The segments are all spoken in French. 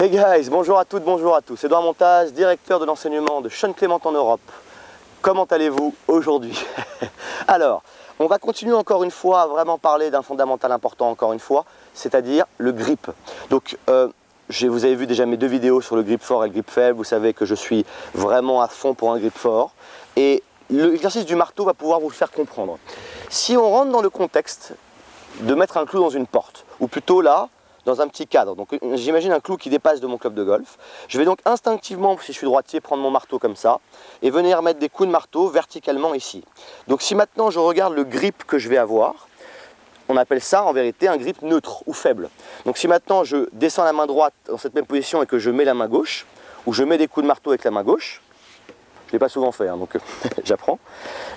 Hey guys, bonjour à toutes, bonjour à tous. C'est Edouard Montaz, directeur de l'enseignement de Sean Clément en Europe. Comment allez-vous aujourd'hui? Alors, on va continuer encore une fois à vraiment parler d'un fondamental important encore une fois, c'est-à-dire le grip. Donc, vous avez vu déjà mes deux vidéos sur le grip fort et le grip faible. Vous savez que je suis vraiment à fond pour un grip fort. Et l'exercice du marteau va pouvoir vous le faire comprendre. Si on rentre dans le contexte de mettre un clou dans une porte, ou plutôt là, dans un petit cadre. Donc j'imagine un clou qui dépasse de mon club de golf. Je vais donc instinctivement, si je suis droitier, prendre mon marteau comme ça et venir mettre des coups de marteau verticalement ici. Donc si maintenant je regarde le grip que je vais avoir, on appelle ça en vérité un grip neutre ou faible. Donc si maintenant je descends la main droite dans cette même position et que je mets la main gauche, ou je mets des coups de marteau avec la main gauche, je ne l'ai pas souvent fait, hein, donc j'apprends.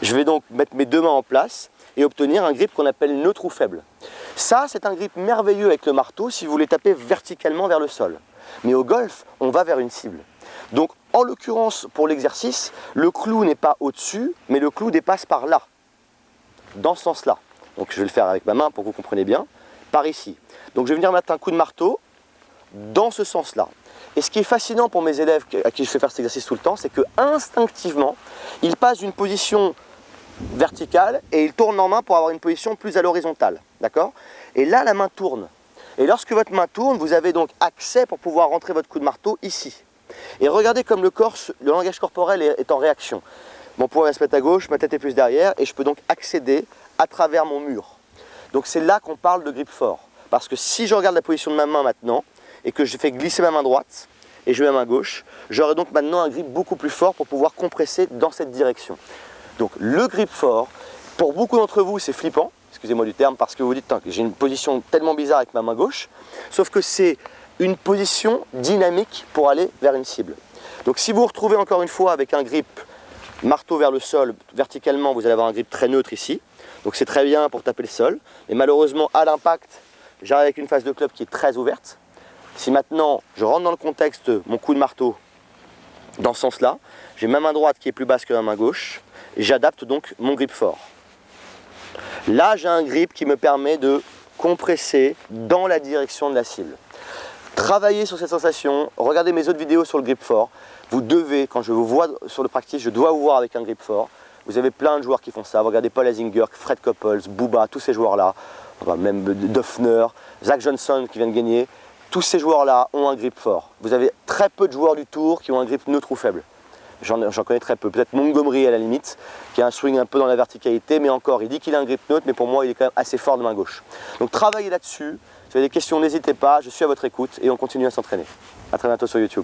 Je vais donc mettre mes deux mains en place et obtenir un grip qu'on appelle neutre ou faible. Ça, c'est un grip merveilleux avec le marteau si vous voulez taper verticalement vers le sol. Mais au golf, on va vers une cible. Donc, en l'occurrence, pour l'exercice, le clou n'est pas au-dessus, mais le clou dépasse par là, dans ce sens-là. Donc, je vais le faire avec ma main pour que vous compreniez bien, par ici. Donc, je vais venir mettre un coup de marteau dans ce sens-là. Et ce qui est fascinant pour mes élèves à qui je fais faire cet exercice tout le temps, c'est que instinctivement, ils passent d'une position verticale et ils tournent en main pour avoir une position plus à l'horizontale, d'accord? Et là, la main tourne. Et lorsque votre main tourne, vous avez donc accès pour pouvoir rentrer votre coup de marteau ici. Et regardez comme le langage corporel est en réaction. Mon poing va se mettre à gauche, ma tête est plus derrière et je peux donc accéder à travers mon mur. Donc c'est là qu'on parle de grip fort. Parce que si je regarde la position de ma main maintenant et que je fais glisser ma main droite et je mets ma main gauche, j'aurai donc maintenant un grip beaucoup plus fort pour pouvoir compresser dans cette direction. Donc le grip fort, pour beaucoup d'entre vous c'est flippant, excusez-moi du terme, parce que vous dites j'ai une position tellement bizarre avec ma main gauche, sauf que c'est une position dynamique pour aller vers une cible. Donc si vous vous retrouvez encore une fois avec un grip marteau vers le sol, verticalement vous allez avoir un grip très neutre ici, donc c'est très bien pour taper le sol, et malheureusement à l'impact, j'arrive avec une face de club qui est très ouverte. Si maintenant je rentre dans le contexte, mon coup de marteau dans ce sens-là, j'ai ma main droite qui est plus basse que ma main gauche, et j'adapte donc mon grip fort. Là, j'ai un grip qui me permet de compresser dans la direction de la cible. Travaillez sur cette sensation, regardez mes autres vidéos sur le grip fort. Vous devez, quand je vous vois sur le practice, je dois vous voir avec un grip fort. Vous avez plein de joueurs qui font ça. Vous regardez Paul Azinger, Fred Couples, Booba, tous ces joueurs-là, même Duffner, Zach Johnson qui vient de gagner. Tous ces joueurs-là ont un grip fort. Vous avez très peu de joueurs du tour qui ont un grip neutre ou faible. J'en connais très peu, peut-être Montgomery à la limite, qui a un swing un peu dans la verticalité, mais encore, il dit qu'il a un grip neutre, mais pour moi, il est quand même assez fort de main gauche. Donc travaillez là-dessus, si vous avez des questions, n'hésitez pas, je suis à votre écoute et on continue à s'entraîner. A très bientôt sur YouTube.